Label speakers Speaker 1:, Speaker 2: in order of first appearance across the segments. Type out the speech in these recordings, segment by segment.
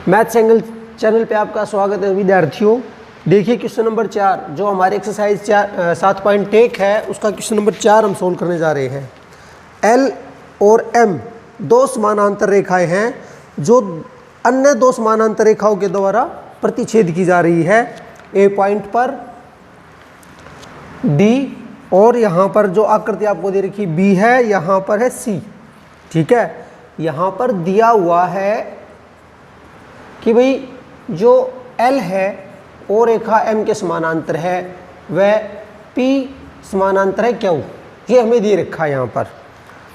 Speaker 1: Maths angle channel पे आपका स्वागत है विद्यार्थियों। देखिए क्वेश्चन नंबर 4 जो हमारे एक्सरसाइज 7.1 है उसका क्वेश्चन नंबर 4 हम सोल्व करने जा रहे हैं। एल और एम दो समानांतर रेखाएं हैं जो अन्य दो समानांतर रेखाओं के द्वारा प्रतिच्छेद की जा रही है। ए पॉइंट पर डी और यहाँ पर जो आकृति आपको दे रखी बी है, यहाँ पर है सी। ठीक है, यहाँ पर दिया हुआ है कि भाई जो L है ओ रेखा M के समानांतर है वह P समानांतर है क्यों, ये हमें दे रखा है। यहाँ पर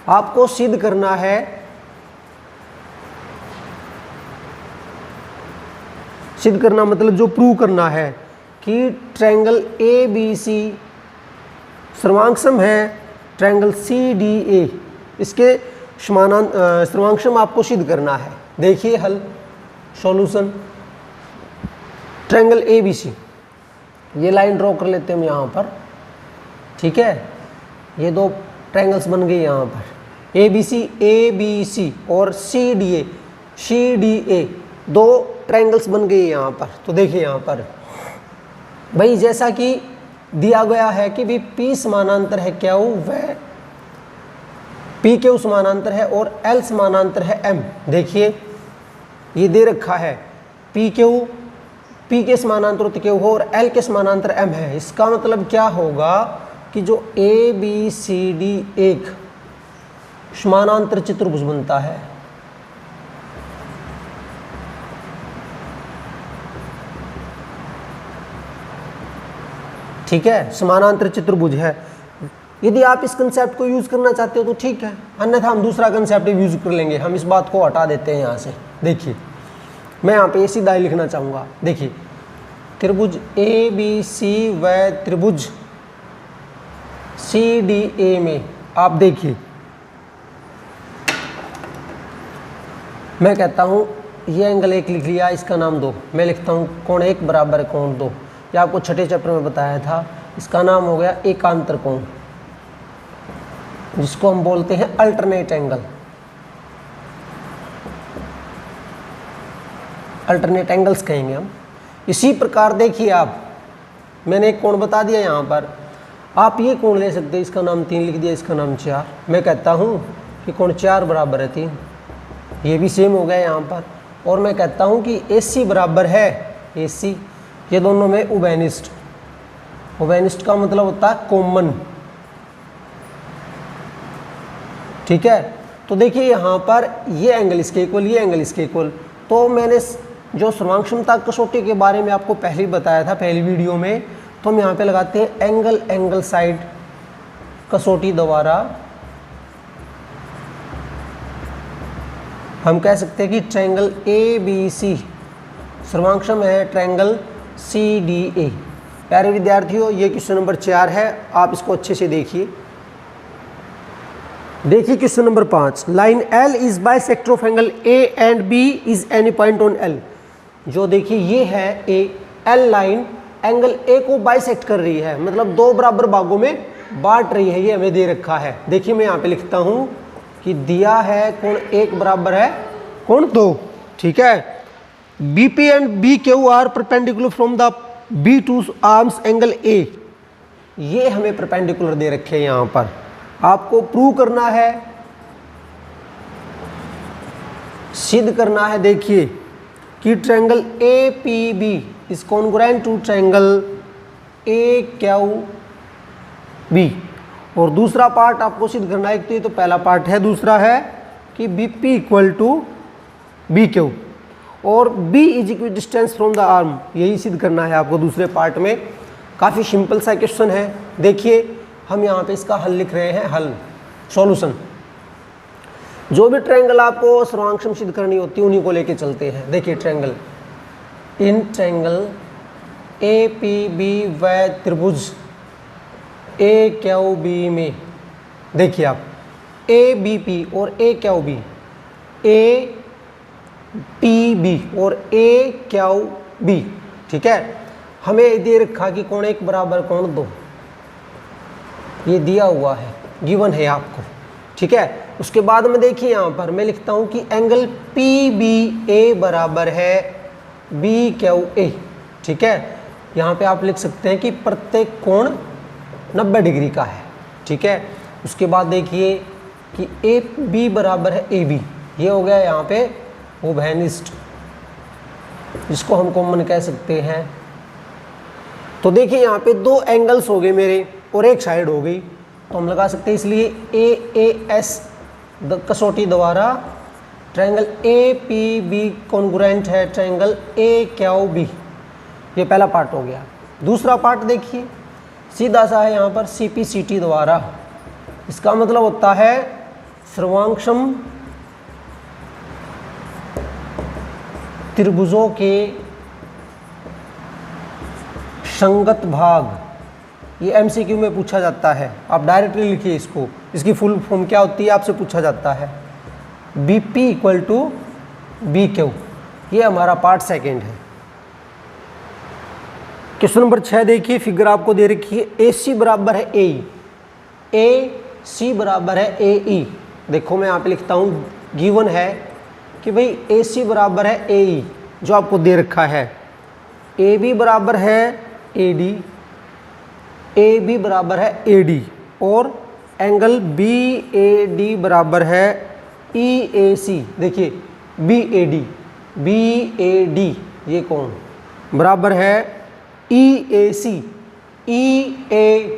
Speaker 1: आपको सिद्ध करना है मतलब जो प्रूव करना है कि ट्रायंगल ABC सर्वांगसम है ट्रायंगल CDA, इसके सर्वांगसम आपको सिद्ध करना है। देखिए हल सॉल्यूशन। ट्रायंगल ABC, ये लाइन ड्रॉ कर लेते हैं हम यहाँ पर। ठीक है, ये दो ट्रायंगल्स बन गए यहाँ पर ABC और CDA दो ट्रायंगल्स बन गए यहाँ पर। तो देखिए यहाँ पर भाई जैसा कि दिया गया है कि भी P समानांतर है क्या, वह PQ समानांतर है और L समानांतर है M। देखिए ये दे रखा है P के समानांतर Q हो और L के समानांतर M है। इसका मतलब क्या होगा कि जो ABCD एक समानांतर चतुर्भुज बनता है। ठीक है, समानांतर चतुर्भुज है। यदि आप इस कंसेप्ट को यूज करना चाहते हो तो ठीक है, अन्यथा हम दूसरा कंसेप्ट यूज कर लेंगे। हम इस बात को हटा देते हैं यहाँ से। देखिए मैं यहाँ पे सीधा ही लिखना चाहूँगा। देखिए त्रिभुज ABC व त्रिभुज CDA में आप देखिए, मैं कहता हूँ ये एंगल 1 लिख लिया, इसका नाम 2। मैं लिखता हूँ कोण 1 बराबर कोण 2। ये आपको छठे चैप्टर में बताया था। इसका नाम हो गया एकांतर कोण, जिसको हम बोलते हैं अल्टरनेट एंगल। अल्टरनेट एंगल्स कहेंगे हम। इसी प्रकार देखिए आप, मैंने एक कोण बता दिया यहाँ पर, आप ये कोण ले सकते हैं, इसका नाम 3 लिख दिया, इसका नाम 4। मैं कहता हूँ कि कोण 4 बराबर है 3, ये भी सेम हो गया यहाँ पर। और मैं कहता हूँ कि AC बराबर है AC, ये दोनों में उभयनिष्ठ। उभयनिष्ठ का मतलब होता है कॉमन। ठीक है, तो देखिए यहाँ पर ये एंगल इसके इक्वल, ये एंगल इसके इक्वल। तो मैंने जो सर्वांगक्षमता कसौटी के बारे में आपको पहले ही बताया था पहली वीडियो में, तो हम यहाँ पे लगाते हैं एंगल साइड कसौटी द्वारा हम कह सकते हैं कि ट्रायंगल ABC सर्वांगक्षम है ट्रायंगल CDA। प्यारे विद्यार्थियों, ये क्वेश्चन नंबर 4 है, आप इसको अच्छे से देखिए। देखिए question number 5, line L is bisector of angle A and B is any point on L। जो देखिए ये है L लाइन एंगल A को बाइसेक्ट कर रही है, मतलब दो बराबर भागों में बांट रही है। ये हमें दे रखा है। देखिए मैं यहाँ पे लिखता हूँ कि दिया है कोण 1 बराबर है कोण 2। ठीक है, BP and BQ are perpendicular from the B2 arms angle A। ये हमें परपेंडिकुलर दे रखे हैं। यहाँ पर आपको प्रूव करना है, सिद्ध करना है। देखिए कि triangle APB is congruent to triangle AQB। और दूसरा पार्ट आपको सिद्ध करना है। तो ये तो पहला पार्ट है, दूसरा है कि BP इक्वल टू BQ और B is equal distance from the arm. यही सिद्ध करना है आपको दूसरे पार्ट में। काफ़ी सिंपल सा क्वेश्चन है। देखिए हम यहाँ पे इसका हल लिख रहे हैं, हल सॉल्यूशन। जो भी ट्रायंगल आपको सर्वांगक्षम सिद्ध करनी होती है उन्हीं को लेके चलते हैं। देखिए ट्रायंगल APB व त्रिभुज AQB में देखिए आप ABP और AQB, APB और AQB। ठीक है, हमें दे रखा कि कोण 1 बराबर कोण 2, ये दिया हुआ है, गिवन है आपको। ठीक है। उसके बाद में देखिए यहाँ पर मैं लिखता हूँ कि एंगल पी बी ए बराबर है बी क्यू ए। ठीक है, यहाँ पे आप लिख सकते हैं कि प्रत्येक कोण 90 डिग्री का है। ठीक है, उसके बाद देखिए कि ए बी बराबर है ए बी, ये हो गया यहाँ पे उभयनिष्ठ, जिसको हम कॉमन कह सकते हैं। तो देखिए यहाँ पे दो एंगल्स हो गए मेरे और एक साइड हो गई, तो हम लगा सकते हैं इसलिए ए एस कसौटी द्वारा triangle A P B congruent है ट्रायंगल ए क्यू बी। ये पहला पार्ट हो गया। दूसरा पार्ट देखिए सीधा सा है यहाँ पर सी पी सी टी द्वारा, इसका मतलब होता है सर्वांगसम त्रिभुजों के संगत भाग। ये एमसीक्यू में पूछा जाता है, आप डायरेक्टली लिखिए इसको, इसकी फुल फॉर्म क्या होती है आपसे पूछा जाता है, B P equal to B Q. ये हमारा पार्ट सेकेंड है। क्वेश्चन नंबर 6 देखिए, फिगर आपको दे रखी है ए सी बराबर है ए सी बराबर है ए ई। देखो मैं यहाँ पे लिखता हूँ, गिवन है कि भाई ए सी बराबर है ए ई, जो आपको दे रखा है। ए बी बराबर है ए डी, ए बी बराबर है ए डी, और एंगल बी ए डी बराबर है ई ए सी। देखिए बी ए डी ये कोण बराबर है ई ए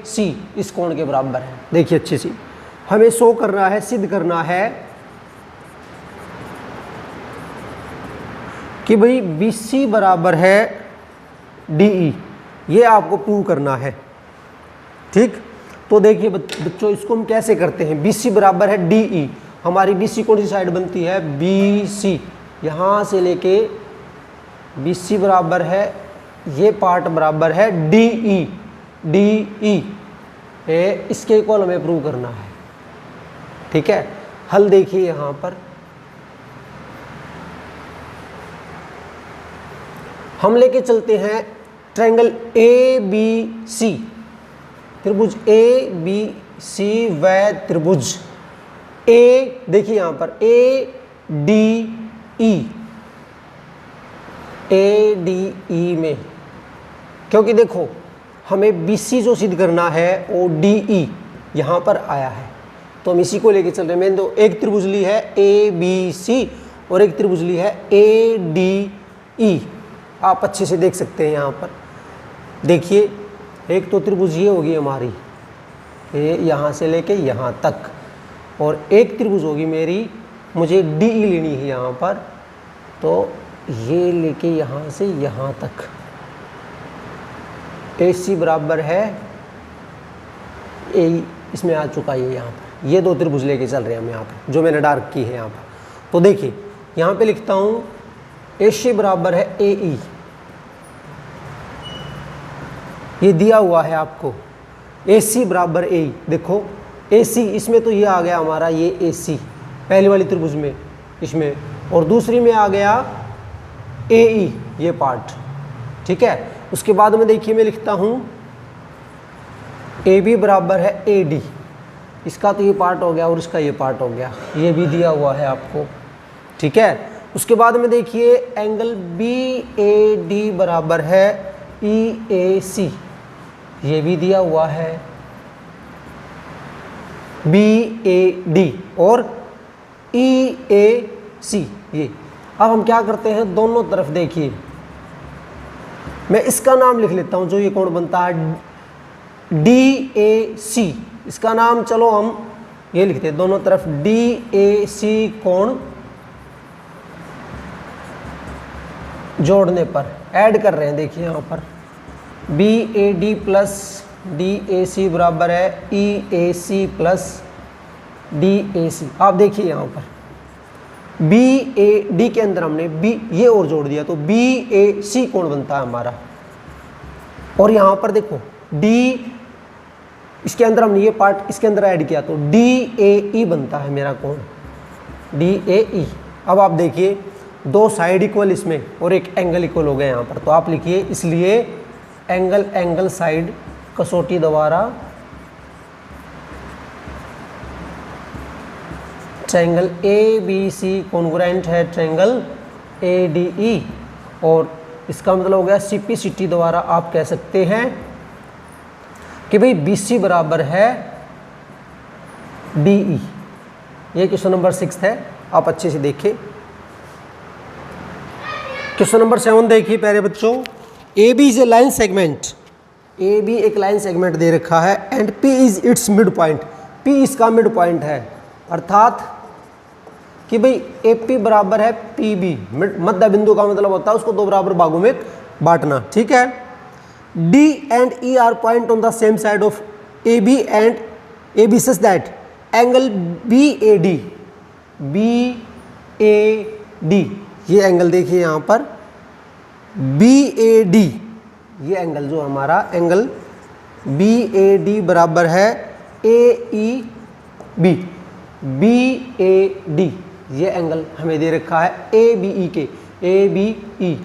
Speaker 1: सी इस कोण के बराबर है। देखिए अच्छे से हमें शो करना है, सिद्ध करना है कि भाई बी सी बराबर है डी ई, ये आपको प्रूव करना है। ठीक, तो देखिए बच्चों इसको हम कैसे करते हैं। बी सी बराबर है डी ई, हमारी बी सी कौन सी साइड बनती है, बी सी। यहाँ से लेके बी सी बराबर है, ये पार्ट बराबर है डी ई, इसके इक्वल हमें प्रूव करना है। ठीक है, हल देखिए यहाँ पर हम लेके चलते हैं ट्रायंगल ए बी सी, त्रिभुज ए बी सी व त्रिभुज ए। देखिए यहाँ पर ए डी ई में, क्योंकि देखो हमें बी सी जो सिद्ध करना है वो डी ई यहाँ पर आया है, तो हम इसी को लेके चल रहे हैं। मैंने तो एक त्रिभुज ली है ए बी सी और एक त्रिभुज ली है ए डी ई, आप अच्छे से देख सकते हैं। यहाँ पर देखिए एक तो त्रिभुज ये होगी हमारी यहाँ से लेके यहाँ तक, और एक त्रिभुज होगी मेरी, मुझे डी ई लेनी है यहाँ पर, तो ये लेके यहाँ से यहाँ तक ए सी बराबर है ए, इसमें आ चुका है यहाँ पर। ये दो त्रिभुज लेके चल रहे हैं हम यहाँ पर, जो मैंने डार्क की है यहाँ पर। तो देखिए यहाँ पे लिखता हूँ ए सी बराबर है ए ई, ये दिया हुआ है आपको ए सी बराबर ए ई। देखो ए सी इसमें तो ये आ गया हमारा, ये ए सी पहली वाली त्रिभुज में इसमें, और दूसरी में आ गया ए ई ये पार्ट। ठीक है, उसके बाद में देखिए मैं लिखता हूँ ए बी बराबर है ए डी, इसका तो ये पार्ट हो गया और इसका ये पार्ट हो गया, ये भी दिया हुआ है आपको। ठीक है, उसके बाद में देखिए एंगल बी ए डी बराबर है ई ए सी, ये भी दिया हुआ है बी ए डी और ई ए सी ये। अब हम क्या करते हैं, दोनों तरफ देखिए मैं इसका नाम लिख लेता हूं, जो ये कोण बनता है डी ए सी, इसका नाम चलो हम ये लिखते हैं दोनों तरफ डी ए सी कोण जोड़ने पर ऐड कर रहे हैं। देखिए यहाँ पर B A D plus D A C बराबर है ई ए सी प्लस डी ए सी। आप देखिए यहाँ पर बी ए डी के अंदर हमने बी ये और जोड़ दिया, तो बी ए सी कोण बनता है हमारा। और यहाँ पर देखो डी, इसके अंदर हमने ये पार्ट इसके अंदर ऐड किया, तो डी ए ई बनता है मेरा कोण, डी ए ई। अब आप देखिए दो साइड इक्वल इसमें और एक एंगल इक्वल हो गया यहाँ पर, तो आप लिखिए इसलिए एंगल साइड कसौटी द्वारा ट्रायंगल ABC कॉन्ग्रुएंट है ट्रायंगल ADE, और इसका मतलब हो गया CPCT द्वारा आप कह सकते हैं कि भाई BC बराबर है DE। ये क्वेश्चन नंबर 6 है, आप अच्छे से देखिए। क्वेश्चन नंबर 7 देखिए प्यारे बच्चों। AB is a line segment, AB एक लाइन सेगमेंट दे रखा है, and P is it's mid point, P इसका मिड पॉइंट है, अर्थात कि भाई AP बराबर है PB, मध्य बिंदु का मतलब होता है उसको दो बराबर भागों में बांटना, ठीक है। D and E are point on the same side of AB and AB such that angle BAD, ये एंगल देखिए यहाँ पर BAD, ये एंगल जो हमारा एंगल BAD बराबर है AEB, BAD ये एंगल हमें दे रखा है ABE के, ABE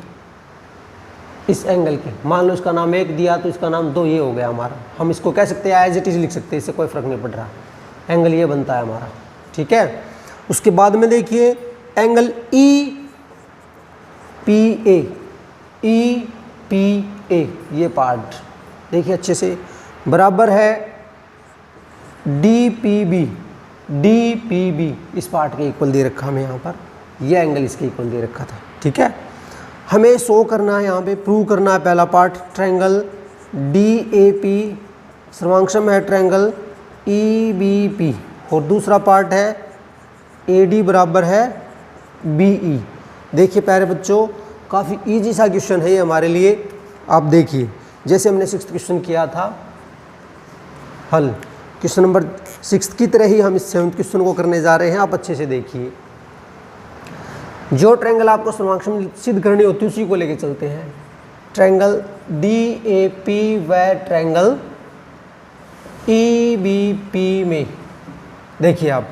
Speaker 1: इस एंगल के, मान लो इसका नाम 1 दिया तो इसका नाम 2, ये हो गया हमारा। हम इसको कह सकते हैं एज इट इज लिख सकते हैं, इससे कोई फर्क नहीं पड़ रहा, एंगल ये बनता है हमारा, ठीक है। उसके बाद में देखिए एंगल EPA, ये पार्ट देखिए अच्छे से, बराबर है DPB, इस पार्ट के इक्वल दे रखा हमें यहाँ पर, ये एंगल इसके इक्वल दे रखा था, ठीक है। हमें शो करना है यहाँ पे, प्रूव करना है पहला पार्ट, ट्रायंगल DAP सर्वांक्षम है ट्रायंगल EBP, और दूसरा पार्ट है AD बराबर है BE। देखिए प्यारे बच्चों, काफ़ी इजी सा क्वेश्चन है ये हमारे लिए। आप देखिए जैसे हमने 6th क्वेश्चन किया था हल, क्वेश्चन नंबर 6 की तरह ही हम इस 7th क्वेश्चन को करने जा रहे हैं। आप अच्छे से देखिए, जो ट्रायंगल आपको सर्वांक्षम सिद्ध करनी होती है उसी को लेके चलते हैं। ट्रायंगल DAP व ट्रायंगल EBP में देखिए आप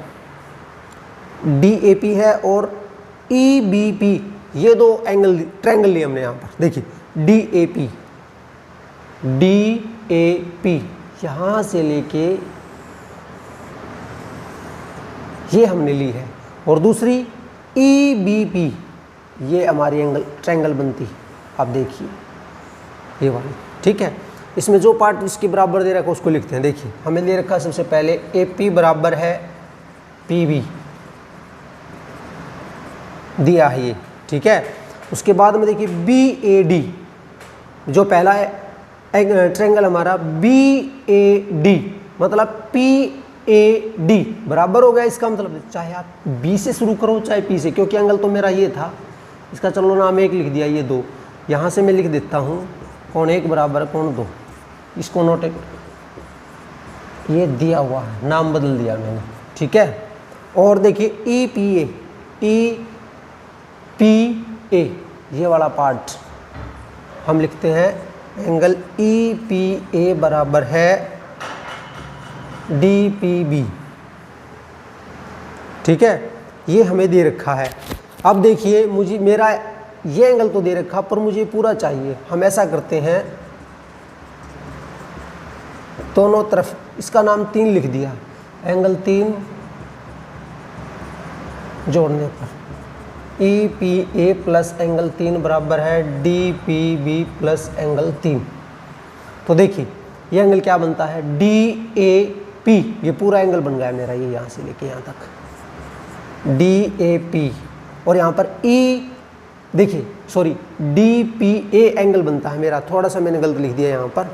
Speaker 1: DAP है और EBP, ये दो एंगल ट्रायंगल लिए हमने यहाँ पर, देखिए DAP यहाँ से लेके ये हमने ली है, और दूसरी EBP, ये हमारी एंगल ट्रायंगल बनती, आप देखिए ये वाली, ठीक है। इसमें जो पार्ट इसके बराबर दे रखा है उसको लिखते हैं। देखिए हमें दे रखा है सबसे पहले AP बराबर है PB, दिया है ये, ठीक है। उसके बाद में देखिए BAD, जो पहला ट्रायंगल हमारा BAD मतलब PAD बराबर हो गया, इसका मतलब चाहे आप B से शुरू करो चाहे P से, क्योंकि एंगल तो मेरा ये था, इसका चलो नाम 1 लिख दिया, ये 2, यहाँ से मैं लिख देता हूँ कौन 1 बराबर कौन 2, इसको नोट ये दिया हुआ है, नाम बदल दिया मैंने, ठीक है। और देखिए EPA, ये वाला पार्ट हम लिखते हैं एंगल EPA बराबर है DPB, ठीक है। ये हमें दे रखा है। अब देखिए मुझे मेरा ये एंगल तो दे रखा, पर मुझे पूरा चाहिए। हम ऐसा करते हैं, दोनों तरफ इसका नाम 3 लिख दिया, एंगल 3 जोड़ने पर EPA प्लस एंगल 3 बराबर है DPB प्लस एंगल 3। तो देखिए ये एंगल क्या बनता है, DAP, ये पूरा एंगल बन गया मेरा, ये यहाँ से लेके यहाँ तक DAP, और यहाँ पर देखिए सॉरी DPA एंगल बनता है मेरा, थोड़ा सा मैंने गलत लिख दिया यहाँ पर,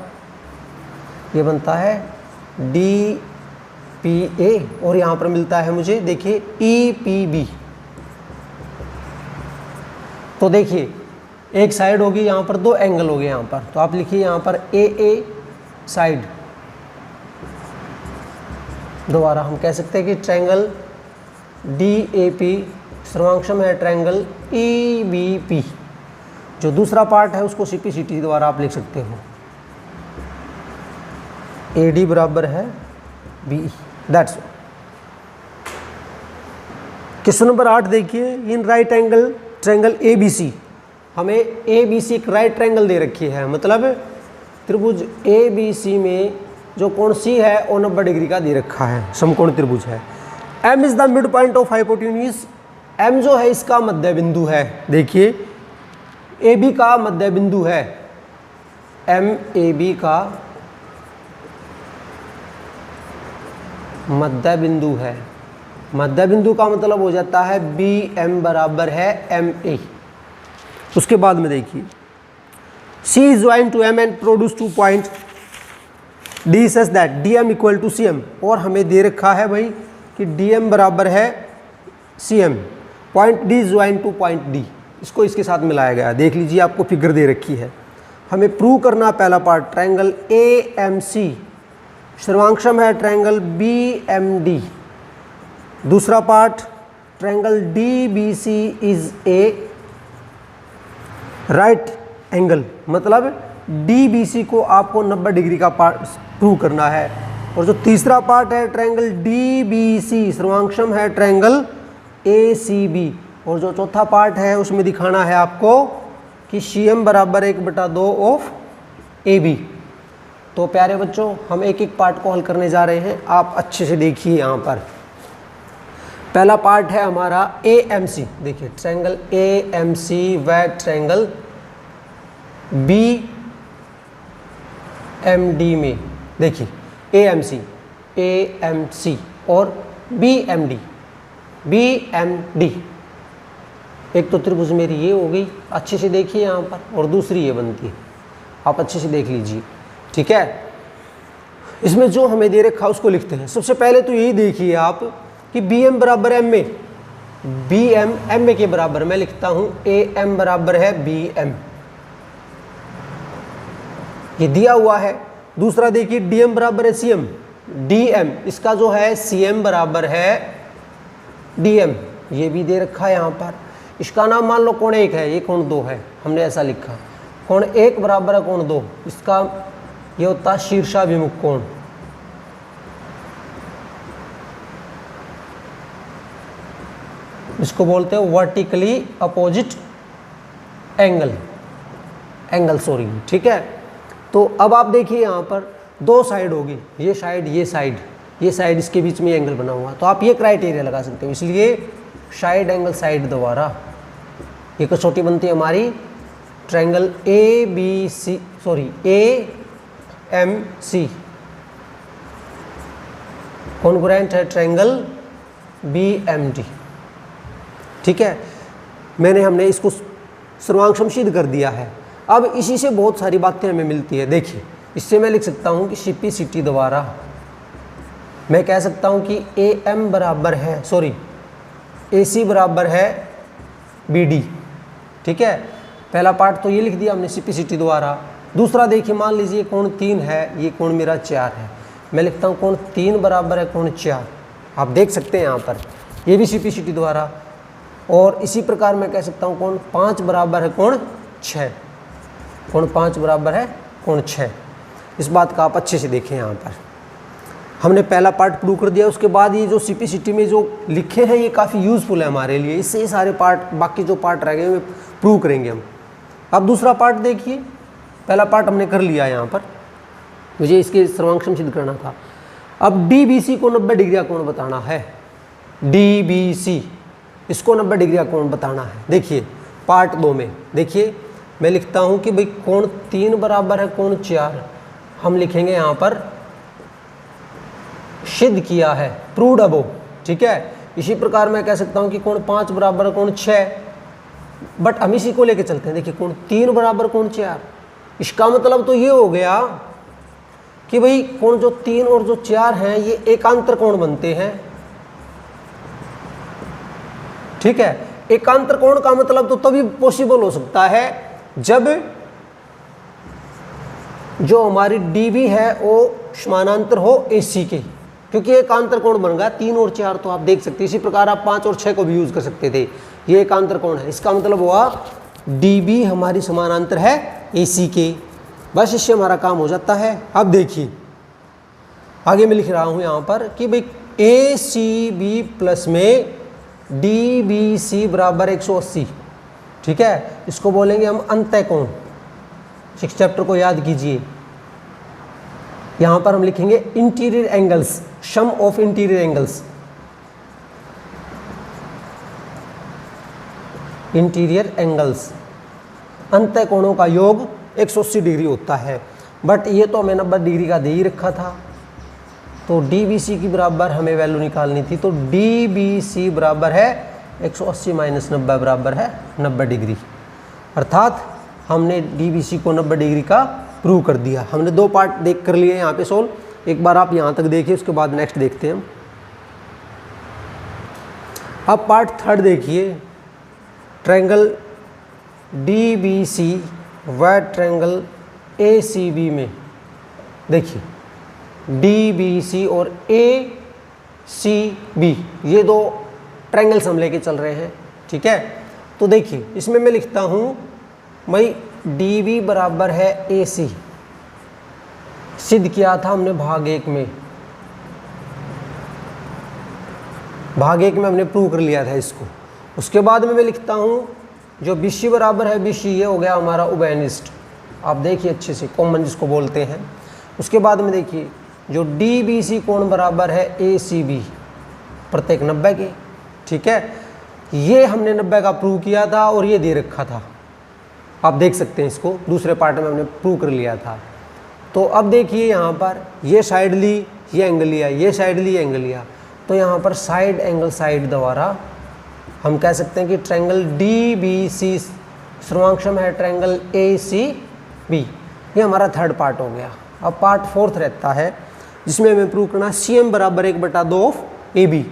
Speaker 1: ये बनता है DPA, और यहाँ पर मिलता है मुझे देखिए EPB। तो देखिए एक साइड होगी, यहाँ पर 2 एंगल हो गए यहाँ पर, तो आप लिखिए यहाँ पर AA साइड, दोबारा हम कह सकते हैं कि ट्रायंगल DAP सर्वांक्षम है ट्रायंगल EBP। जो दूसरा पार्ट है उसको CPCT द्वारा आप लिख सकते हो, AD बराबर है BE, that's all. Question number 8 देखिए, in right angle triangle ABC, हमें ABC एक राइट ट्रायंगल दे रखी है, मतलब त्रिभुज ABC में जो कोण C है वो 90 डिग्री का दे रखा है, समकोण त्रिभुज है। M is the mid point of hypotenuse, M जो है इसका मध्य बिंदु है। देखिए ए बी का मध्य बिंदु है, एम ए बी का मध्य बिंदु है। मध्य बिंदु का मतलब हो जाता है बी एम बराबर है एम ए। उसके बाद में देखिए C is join to M and produce 2 point D such that D M equal to C M, और हमें दे रखा है भाई कि डी एम बराबर है C M, point D join to point D, इसको इसके साथ मिलाया गया। देख लीजिए आपको फिगर दे रखी है। हमें प्रूव करना पहला part triangle A M C सर्वांक्षम है ट्रायंगल बी एम डी। दूसरा part triangle D B C is a right angle, मतलब डी बी सी को आपको 90 डिग्री का पार्ट प्रूव करना है। और जो तीसरा पार्ट है ट्रायंगल डी बी सी सर्वांक्षम है ट्रायंगल ए सी बी। और जो चौथा पार्ट है उसमें दिखाना है आपको कि सी एम बराबर 1/2 ऑफ ए बी। तो प्यारे बच्चों हम एक एक पार्ट को हल करने जा रहे हैं, आप अच्छे से देखिए। यहाँ पर पहला पार्ट है हमारा ए एम सी। देखिए ट्रायंगल ए एम सी व ट्रायंगल बी एम डी में, देखिए ए एम सी और बी एम डी। एक तो त्रिभुज मेरी ये हो गई, अच्छे से देखिए यहाँ पर, और दूसरी ये बनती है, आप अच्छे से देख लीजिए, ठीक है। इसमें जो हमें दे रखा उसको लिखते हैं। सबसे पहले तो यही देखिए आप कि बी एम बराबर M A, B M A के बराबर मैं लिखता हूँ ए एम बराबर है बी एम, ये दिया हुआ है। दूसरा देखिए डी एम बराबर है सी एम, डी एम इसका जो है सी एम बराबर है डी एम, ये भी दे रखा है यहाँ पर। इसका नाम मान लो कोण 1 है, ये कोण 2 है, हमने ऐसा लिखा। कोण 1 बराबर है कोण 2, इसका ये होता है शीर्षाभिमुख कोण। इसको बोलते हैं वर्टिकली अपोजिट एंगल, ठीक है। तो अब आप देखिए यहाँ पर 2 साइड होगी, ये साइड इसके बीच में एंगल बना हुआ, तो आप ये क्राइटेरिया लगा सकते हो। इसलिए साइड एंगल साइड द्वारा ये कसौटी बनती है हमारी triangle A M C, congruent है ट्रायंगल बी एम डी, ठीक है। हमने इसको सर्वांक्षम सिद्ध कर दिया है। अब इसी से बहुत सारी बातें हमें मिलती है। देखिए इससे मैं लिख सकता हूँ कि सीपीसीटी द्वारा मैं कह सकता हूँ कि ए एम बराबर है ए सी बराबर है बी डी, ठीक है। पहला पार्ट तो ये लिख दिया हमने सीपीसीटी द्वारा। दूसरा देखिए मान लीजिए कोण 3 है, ये कोण मेरा 4 है, मैं लिखता हूँ कोण 3 बराबर है कोण 4, आप देख सकते हैं यहाँ पर, ये भी सीपीसीटी द्वारा। और इसी प्रकार मैं कह सकता हूँ कोण 5 बराबर है कोण 6, कोण 5 बराबर है कोण 6। इस बात का आप अच्छे से देखें। यहाँ पर हमने पहला पार्ट प्रूव कर दिया। उसके बाद ये जो सीपीसीटी में जो लिखे हैं ये काफ़ी यूज़फुल है हमारे लिए, इससे सारे पार्ट, बाकी जो पार्ट रह गए वे प्रूव करेंगे हम। अब दूसरा पार्ट देखिए, पहला पार्ट हमने कर लिया, यहाँ पर मुझे इसके सर्वांक्षम सिद्ध करना था। अब डी बी सी को 90 डिग्री कोण बताना है, डी बी सी इसको 90 डिग्री कोण बताना है। देखिए पार्ट 2 में देखिए मैं लिखता हूँ कि भाई कोण 3 बराबर है कोण 4, हम लिखेंगे यहाँ पर सिद्ध किया है, प्रूव्ड अबव, ठीक है। इसी प्रकार मैं कह सकता हूँ कि कोण 5 बराबर है कोण 6, बट हम इसी को लेके चलते हैं। देखिए कोण 3 बराबर कोण 4, इसका मतलब तो ये हो गया कि भाई कोण जो 3 और जो 4 हैं ये एकांतर कोण बनते हैं, ठीक है। एकांतर कोण का मतलब तो तभी पॉसिबल हो सकता है जब जो हमारी डीबी है वो समानांतर हो एसी के, क्योंकि एकांतर कोण बन गया 3 और 4, तो आप देख सकते हैं। इसी प्रकार आप 5 और 6 को भी यूज कर सकते थे, ये एकांतर कोण है। इसका मतलब हुआ डीबी हमारी समानांतर है एसी के, बस इससे हमारा काम हो जाता है। अब देखिए आगे मैं लिख रहा हूं यहाँ पर कि भाई ए सी बी प्लस में डी बी सी बराबर 180, ठीक है। इसको बोलेंगे हम अंतः कोण। 6 चैप्टर को याद कीजिए। यहाँ पर हम लिखेंगे interior angles, sum of interior angles, interior angles, अंतः कोणों का योग 180 डिग्री होता है। बट ये तो हमें 90 डिग्री का दे ही रखा था, तो डी बी सी की बराबर हमें वैल्यू निकालनी थी। तो डी बी सी बराबर है 180 माइनस 90 बराबर है 90 डिग्री, अर्थात हमने डी बी सी को 90 डिग्री का प्रूव कर दिया। हमने 2 पार्ट देख कर लिए यहाँ पे सोल्व, एक बार आप यहाँ तक देखिए, उसके बाद नेक्स्ट देखते हैं हम। अब पार्ट 3 देखिए, ट्रायंगल डी बी सी व ट्रायंगल ए सी बी में देखिए डी बी सी और ए सी बी ये 2 ट्रायंगल्स हम लेके चल रहे हैं, ठीक है। तो देखिए इसमें मैं लिखता हूँ भाई डी बी बराबर है ए सी, सिद्ध किया था हमने भाग 1 में, भाग 1 में हमने प्रूव कर लिया था इसको। उसके बाद में मैं लिखता हूँ जो बी सी बराबर है बी सी, ये हो गया हमारा उभयनिष्ठ, आप देखिए अच्छे से, कॉमन जिसको बोलते हैं। उसके बाद में देखिए जो डी बी सी कोण बराबर है ए सी बी, प्रत्येक 90 के, ठीक है। ये हमने 90 का प्रूव किया था और ये दे रखा था, आप देख सकते हैं इसको, दूसरे पार्ट में हमने प्रूव कर लिया था। तो अब देखिए यहाँ पर ये साइड ली, ये एंगल लिया, ये साइड ली, ये एंगल लिया, तो यहाँ पर साइड एंगल साइड द्वारा हम कह सकते हैं कि ट्रायंगल डी बी सी सर्वांक्षम है ट्रायंगल ए सी बी। ये हमारा 3rd पार्ट हो गया। अब पार्ट 4th रहता है जिसमें हमें प्रूव करना सी एम बराबर 1/2 of A B.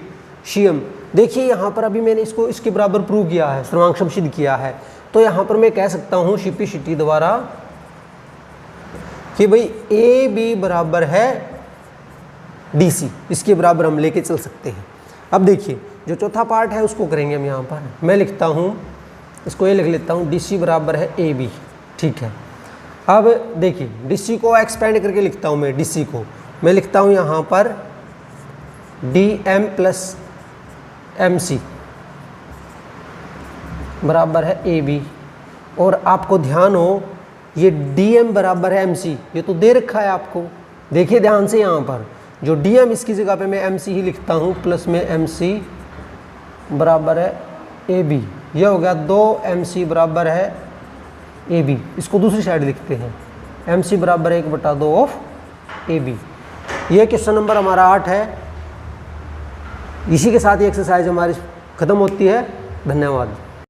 Speaker 1: C M देखिए यहाँ पर अभी मैंने इसको इसके बराबर प्रूव किया है, सर्वांक्षम सिद्ध किया है, तो यहाँ पर मैं कह सकता हूँ शिपी द्वारा कि भाई ए बी बराबर है डी सी, इसके बराबर हम लेके चल सकते हैं। अब देखिए जो चौथा पार्ट है उसको करेंगे हम। यहाँ पर मैं लिखता हूँ, इसको ये लिख लेता हूँ, डी सी बराबर है ए बी, ठीक है। अब देखिए डी सी को एक्सपेंड करके लिखता हूँ मैं, डी सी को मैं लिखता हूँ यहाँ पर D M plus M C बराबर है ए बी, और आपको ध्यान हो ये डी एम बराबर है एम सी, ये तो दे रखा है आपको, देखिए ध्यान से। यहाँ पर जो डी एम इसकी जगह पे मैं एम सी ही लिखता हूँ, प्लस में एम सी बराबर है ए बी, ये हो गया 2 एम सी बराबर है ए बी। इसको दूसरी साइड लिखते हैं, एम सी बराबर 1/2 ऑफ ए बी। ये क्वेश्चन नंबर हमारा 8 है। इसी के साथ ये एक्सरसाइज हमारी ख़त्म होती है। धन्यवाद।